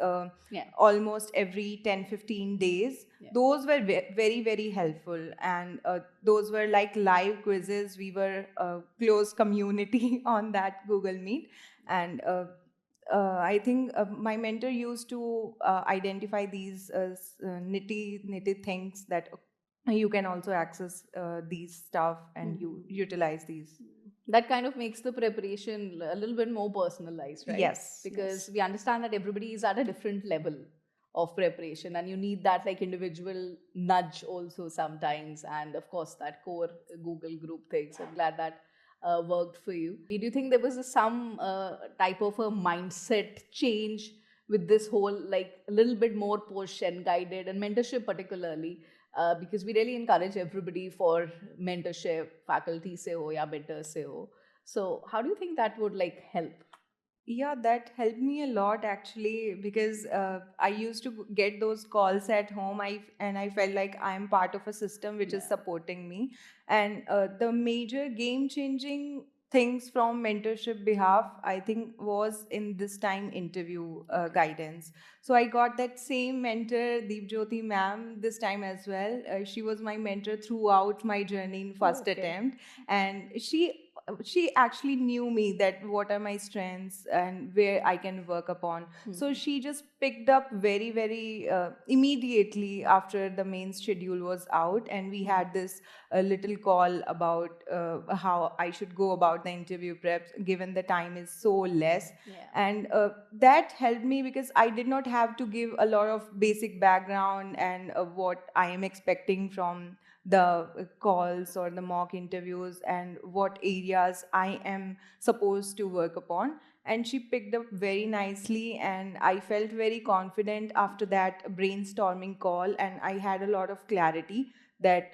Speaker 2: Yeah.
Speaker 1: almost every 10-15 days.
Speaker 2: Yeah.
Speaker 1: Those were very helpful, and those were like live quizzes. We were a close community on that Google Meet. And I think my mentor used to identify these nitty things that you can also access these stuff and you utilize these.
Speaker 2: That kind of makes the preparation a little bit more personalized, right?
Speaker 1: Yes,
Speaker 2: Because
Speaker 1: yes.
Speaker 2: we understand that everybody is at a different level of preparation, and you need that like individual nudge also sometimes, and of course that core Google group thing. So I'm glad that worked for you. Do you think there was some type of a mindset change with this whole, like a little bit more push and guided and mentorship particularly, because we really encourage everybody for mentorship, faculty se ho ya mentors se ho. So how do you think that would like help?
Speaker 1: Yeah, that helped me a lot actually, because I used to get those calls at home. I felt like I'm part of a system which is
Speaker 2: Yeah.
Speaker 1: supporting me. And the major game changing things from mentorship behalf, I think, was in this time interview guidance. So I got that same mentor, Deep Jyoti ma'am, this time as well. She was my mentor throughout my journey in
Speaker 2: Oh,
Speaker 1: first
Speaker 2: okay.
Speaker 1: attempt, and she actually knew me that what are my strengths and where I can work upon. So she just picked up very immediately after the main schedule was out, and we had this little call about how I should go about the interview preps, given the time is so less.
Speaker 2: Yeah.
Speaker 1: And that helped me because I did not have to give a lot of basic background and what I am expecting from the calls or the mock interviews and what areas I am supposed to work upon. And she picked up very nicely, and I felt very confident after that brainstorming call, and I had a lot of clarity that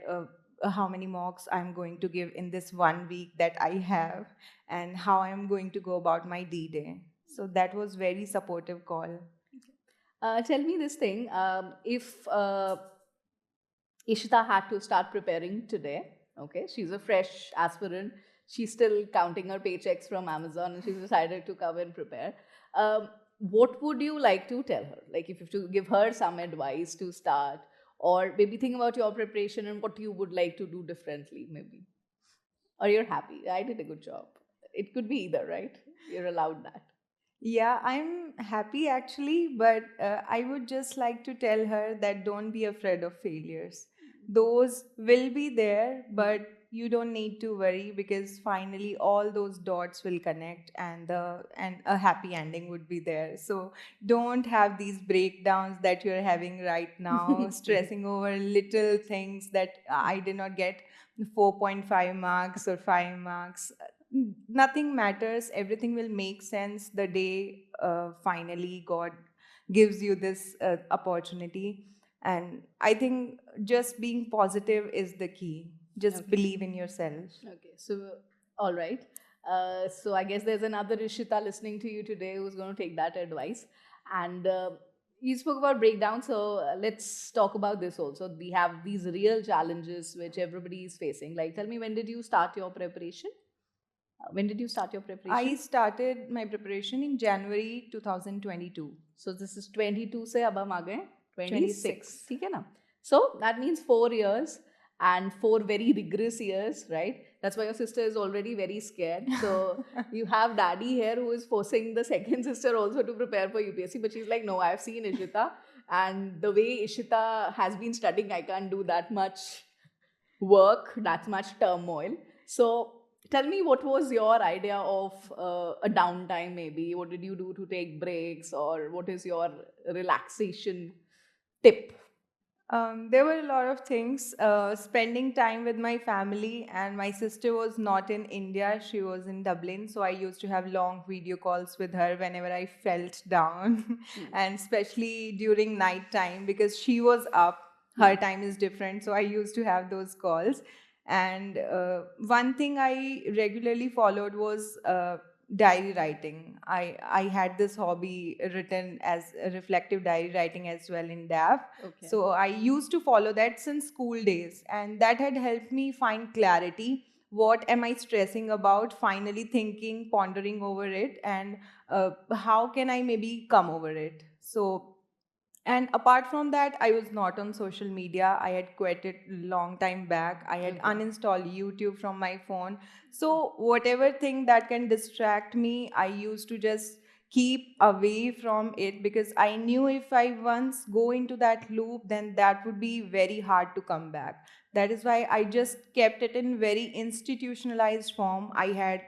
Speaker 1: how many mocks I'm going to give in this 1 week that I have, and how I'm going to go about my D-Day. So that was very supportive call.
Speaker 2: Tell me this thing. If Ishita had to start preparing today. Okay, she's a fresh aspirant. She's still counting her paychecks from Amazon, and she's decided to come and prepare. What would you like to tell her? Like, if you have to give her some advice to start, or maybe think about your preparation and what you would like to do differently, maybe, or you're happy. I did a good job. It could be either, right? You're allowed that.
Speaker 1: Yeah, I'm happy actually, but I would just like to tell her that don't be afraid of failures. Those will be there, but you don't need to worry because finally all those dots will connect, and a happy ending would be there. So don't have these breakdowns that you're having right now, stressing over little things that I did not get 4.5 marks or 5 marks. Nothing matters, everything will make sense the day finally God gives you this opportunity. And I think just being positive is the key. Just
Speaker 2: Okay.
Speaker 1: believe in yourself.
Speaker 2: Okay, so all right. So I guess there's another Ishita listening to you today who's going to take that advice. And you spoke about breakdown, so let's talk about this also. We have these real challenges which everybody is facing. Like, tell me, when did you start your preparation? When did you start your
Speaker 1: I
Speaker 2: preparation?
Speaker 1: started my preparation in January 2022.
Speaker 2: So this is 22 से अब हम आ गए 26,
Speaker 1: 26.
Speaker 2: ठीक है ना? So that means 4 years and 4 very rigorous years, right? That's why your sister is already very scared. So you have daddy here who is forcing the second sister also to prepare for UPSC, but she's like, no, I've seen Ishita, and the way Ishita has been studying, I can't do that much work, that much turmoil. So tell me, what was your idea of a downtime, maybe? What did you do to take breaks, or what is your relaxation tip?
Speaker 1: There were a lot of things. Spending time with my family, and my sister was not in India, she was in Dublin. So I used to have long video calls with her whenever I felt down, and especially during night time because she was up. Her time is different. So I used to have those calls. And one thing I regularly followed was diary writing. I had this hobby written as a reflective diary writing as well in DAF.
Speaker 2: Okay.
Speaker 1: So I used to follow that since school days, and that had helped me find clarity. What am I stressing about? Finally thinking, pondering over it, and how can I maybe come over it? So, and apart from that, I was not on social media. I had quit it long time back. I had
Speaker 2: Okay.
Speaker 1: uninstalled YouTube from my phone. So whatever thing that can distract me, I used to just keep away from it because I knew if I once go into that loop, then that would be very hard to come back. That is why I just kept it in very institutionalized form. I had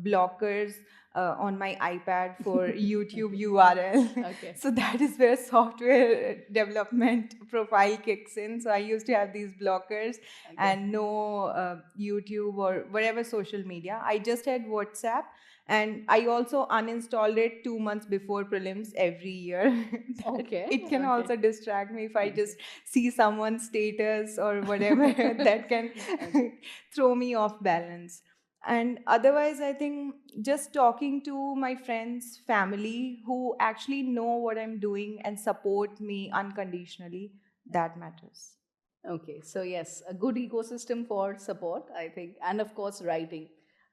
Speaker 1: blockers on my iPad for YouTube URL.
Speaker 2: Okay.
Speaker 1: So that is where software development profile kicks in. So I used to have these blockers and no YouTube or whatever social media. I just had WhatsApp, and I also uninstalled it 2 months before prelims every year. That
Speaker 2: Okay.
Speaker 1: it can
Speaker 2: Okay.
Speaker 1: also distract me if I just see someone's status or whatever that can
Speaker 2: Okay.
Speaker 1: throw me off balance. And otherwise, I think just talking to my friends, family who actually know what I'm doing and support me unconditionally, that matters.
Speaker 2: Okay, so yes, a good ecosystem for support, I think, and of course, writing.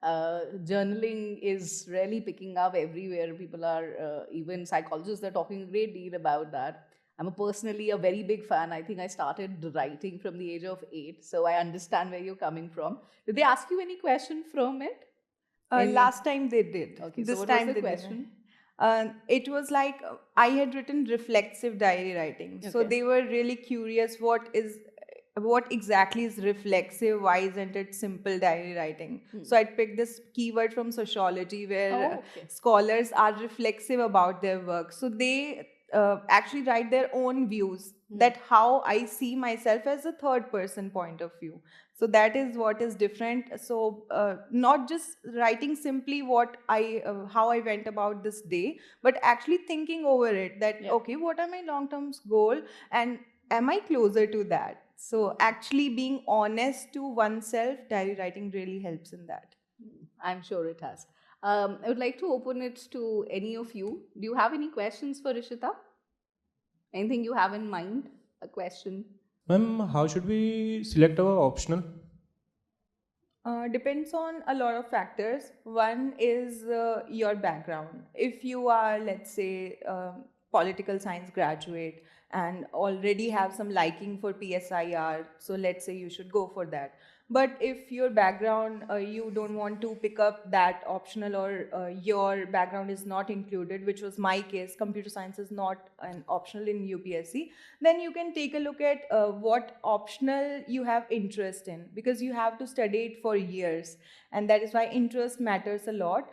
Speaker 2: Journaling is really picking up everywhere. People are, even psychologists are talking a great deal about that. I'm personally a very big fan. I think I started writing from the age of 8, so I understand where you're coming from. Did they ask you any question from it? Any?
Speaker 1: Last time they did.
Speaker 2: Okay, so
Speaker 1: This
Speaker 2: what was
Speaker 1: time
Speaker 2: the
Speaker 1: they didn't.
Speaker 2: question?
Speaker 1: It was like I had written reflexive diary writing. So
Speaker 2: Okay.
Speaker 1: they were really curious what exactly is reflexive? Why isn't it simple diary writing? So I picked this keyword from sociology where
Speaker 2: Oh, okay.
Speaker 1: scholars are reflexive about their work. So they actually write their own views that how I see myself as a third person point of view. So that is what is different. So not just writing simply what I how I went about this day, but actually thinking over it that
Speaker 2: Yeah.
Speaker 1: okay, what are my long term goal and am I closer to that? So actually being honest to oneself, diary writing really helps in that.
Speaker 2: I'm sure it has. I would like to open it to any of you. Do you have any questions for Rishita? Anything you have in mind? A question?
Speaker 3: Ma'am, how should we select our optional?
Speaker 1: Depends on a lot of factors. One is your background. If you are, let's say, political science graduate and already have some liking for PSIR, so let's say you should go for that. But if your background, you don't want to pick up that optional or your background is not included, which was my case, computer science is not an optional in UPSC, then you can take a look at what optional you have interest in because you have to study it for years, and that is why interest matters a lot.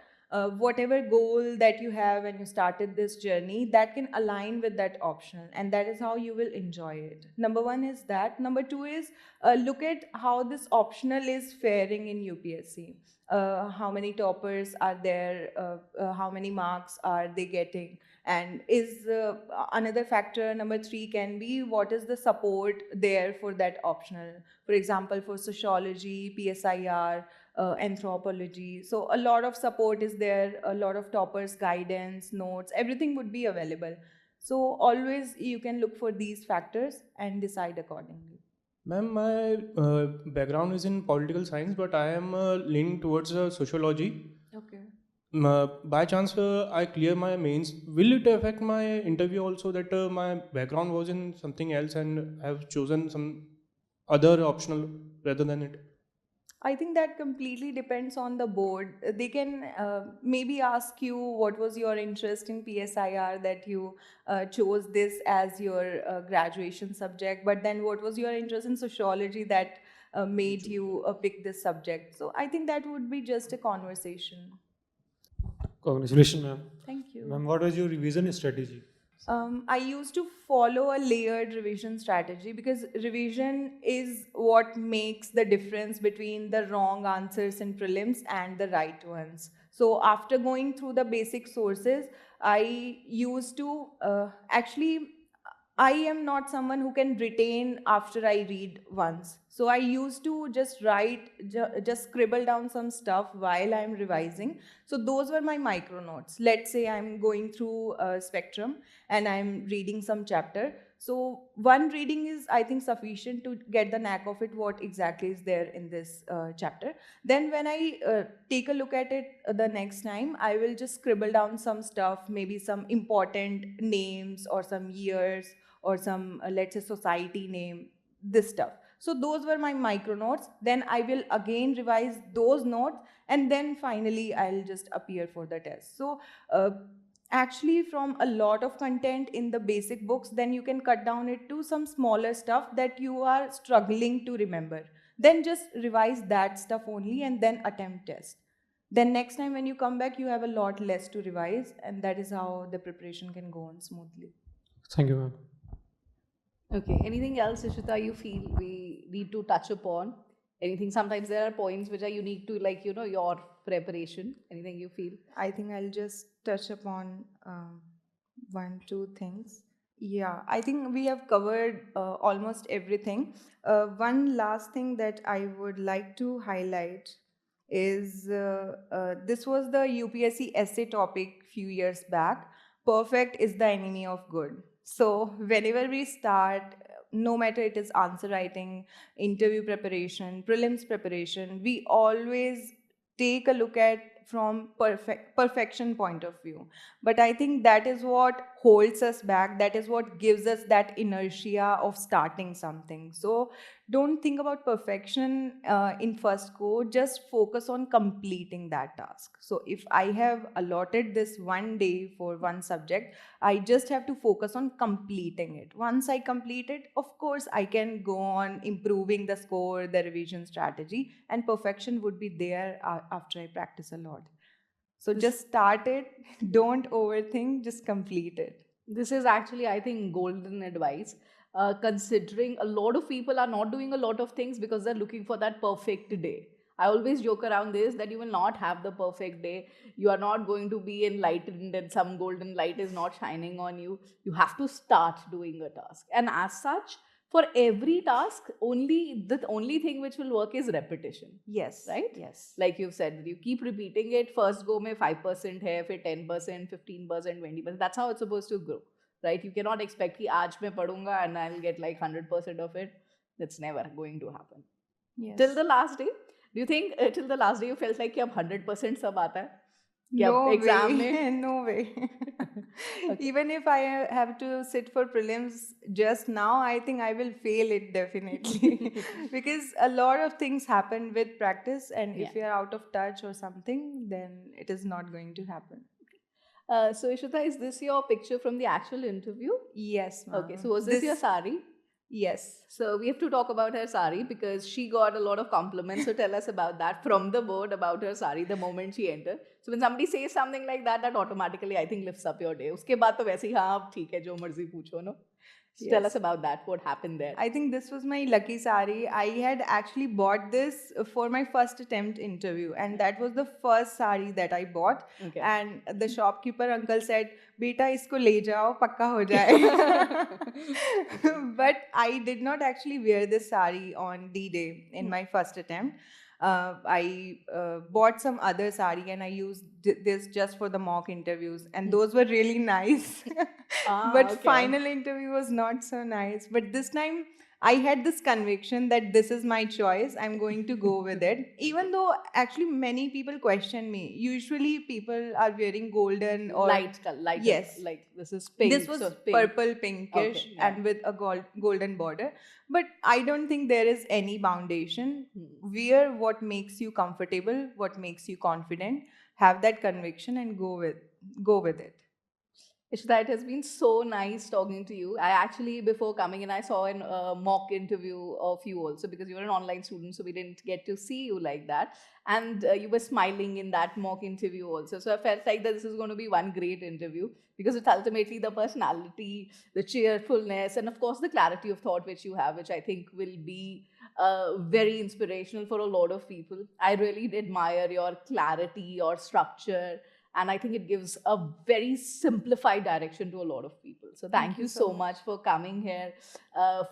Speaker 1: Whatever goal that you have when you started this journey, that can align with that optional, and that is how you will enjoy it. Number one is that. Number two is look at how this optional is faring in UPSC. How many toppers are there? How many marks are they getting? And is another factor number three can be what is the support there for that optional. For example, for sociology, PSIR, anthropology, so a lot of support is there, a lot of toppers guidance, notes, everything would be available. So always you can look for these factors and decide accordingly.
Speaker 3: Ma'am, my background is in political science, but I am leaning towards sociology.
Speaker 1: Okay.
Speaker 3: By chance, I clear my mains. Will it affect my interview also that my background was in something else and I have chosen some other optional rather than it?
Speaker 1: I think that completely depends on the board. They can maybe ask you what was your interest in PSIR that you chose this as your graduation subject, but then what was your interest in sociology that made you pick this subject? So I think that would be just a conversation.
Speaker 4: Congratulations, ma'am.
Speaker 1: Thank you.
Speaker 4: Ma'am, what was your revision strategy?
Speaker 1: I used to follow a layered revision strategy because revision is what makes the difference between the wrong answers in prelims and the right ones. So, after going through the basic sources, I used to actually I am not someone who can retain after I read once. So I used to just just scribble down some stuff while I'm revising. So those were my micro notes. Let's say I'm going through Spectrum and I'm reading some chapter. So one reading is, I think, sufficient to get the knack of it, what exactly is there in this chapter. Then when I take a look at it the next time, I will just scribble down some stuff, maybe some important names or some years or some let's say society name, this stuff. So those were my micro notes. Then I will again revise those notes, and then finally I'll just appear for the test. So actually from a lot of content in the basic books, then you can cut down it to some smaller stuff that you are struggling to remember, then just revise that stuff only and then attempt test. Then next time when you come back, you have a lot less to revise, and that is how the preparation can go on smoothly.
Speaker 4: Thank you, ma'am.
Speaker 2: Okay. Anything else, Ishita, you feel we need to touch upon? Anything? Sometimes there are points which are unique to, like, your preparation. Anything you feel?
Speaker 1: I think I'll just touch upon one, two things. Yeah, I think we have covered almost everything. One last thing that I would like to highlight is this was the UPSC essay topic few years back. Perfect is the enemy of good. So whenever we start, no matter it is answer writing, interview preparation, prelims preparation, we always take a look at from perfection point of view. But I think that is what holds us back, that is what gives us that inertia of starting something. So don't think about perfection in first go, just focus on completing that task. So if I have allotted this one day for one subject, I just have to focus on completing it. Once I complete it, of course, I can go on improving the score, the revision strategy, and perfection would be there after I practice a lot. So just start it, don't overthink, just complete it.
Speaker 2: This is actually, I think, golden advice. Considering a lot of people are not doing a lot of things because they're looking for that perfect day. I always joke around this that you will not have the perfect day. You are not going to be enlightened and some golden light is not shining on you. You have to start doing a task. And as such, for every task, the only thing which will work is repetition.
Speaker 1: Yes.
Speaker 2: Right?
Speaker 1: Yes.
Speaker 2: Like you've said, you keep repeating it. First go mein 5% hai, फिर 10%, 15%, 20%. That's how it's supposed to grow, right? You cannot expect कि आज मैं पढ़ूंगा and I'll get like 100% of it. That's never going to happen.
Speaker 1: Yes.
Speaker 2: Till the last day, do you think till the last day you felt like कि अब 100% सब आता है? कि अब
Speaker 1: No
Speaker 2: exam
Speaker 1: way.
Speaker 2: में
Speaker 1: No way.
Speaker 2: Okay.
Speaker 1: Even if I have to sit for prelims just now, I think I will fail it definitely. Because a lot of things happen with practice, and if
Speaker 2: Yeah.
Speaker 1: you're out of touch or something, then it is not going to happen.
Speaker 2: So Ishita, is this your picture from the actual interview?
Speaker 1: Yes, ma'am.
Speaker 2: Okay, so was this your sari?
Speaker 1: Yes.
Speaker 2: So we have to talk about her sari because she got a lot of compliments. So tell us about that from the board about her sari the moment she entered. So when somebody says something like that, that automatically I think lifts up your day. उसके बाद तो वैसे ही हाँ अब ठीक है जो मर्जी पूछो no. So tell us
Speaker 1: Yes.
Speaker 2: about that. What happened there?
Speaker 1: I think this was my lucky sari. I had actually bought this for my first attempt interview, and that was the first sari that I bought.
Speaker 2: Okay.
Speaker 1: And the shopkeeper uncle said, "Beta, isko le jao, pakka ho jaye." But I did not actually wear this sari on D-Day in my first attempt. I bought some other sari and I used this just for the mock interviews, and those were really nice. But
Speaker 2: okay.
Speaker 1: final interview was not so nice. But this time I had this conviction that this is my choice. I'm going to go with it. Even though actually many people question me. Usually people are wearing golden or
Speaker 2: light,
Speaker 1: yes,
Speaker 2: like this is pink.
Speaker 1: this was
Speaker 2: so pink.
Speaker 1: purple pinkish
Speaker 2: Okay, yeah.
Speaker 1: and with a golden border. But I don't think there is any foundation. Wear what makes you comfortable, what makes you confident. Have that conviction and go with it.
Speaker 2: Ishita, it has been so nice talking to you. I actually, before coming in, I saw an mock interview of you also because you were an online student, so we didn't get to see you like that. And you were smiling in that mock interview also. So I felt like that this is going to be one great interview because it's ultimately the personality, the cheerfulness, and of course the clarity of thought which you have, which I think will be very inspirational for a lot of people. I really admire your clarity, your structure, and I think it gives a very simplified direction to a lot of people. So thank you so much for coming here,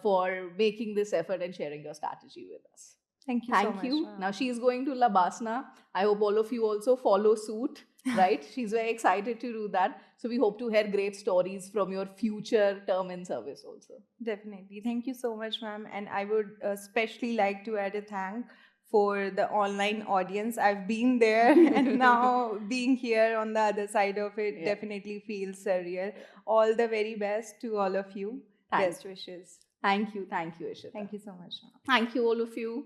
Speaker 2: for making this effort and sharing your strategy with us.
Speaker 1: Thank you
Speaker 2: Thank
Speaker 1: so much.
Speaker 2: you.
Speaker 1: Ma'am.
Speaker 2: Now she is going to Labasna. I hope all of you also follow suit, right? She's very excited to do that. So we hope to hear great stories from your future term in service also.
Speaker 1: Definitely. Thank you so much, ma'am. And I would especially like to add a thank for the online audience. I've been there and now being here on the other side of it definitely feels surreal. All the very best to all of you. Best wishes.
Speaker 2: Thank you, Ishita.
Speaker 1: Thank you so much, ma'am.
Speaker 2: Thank you, all of you.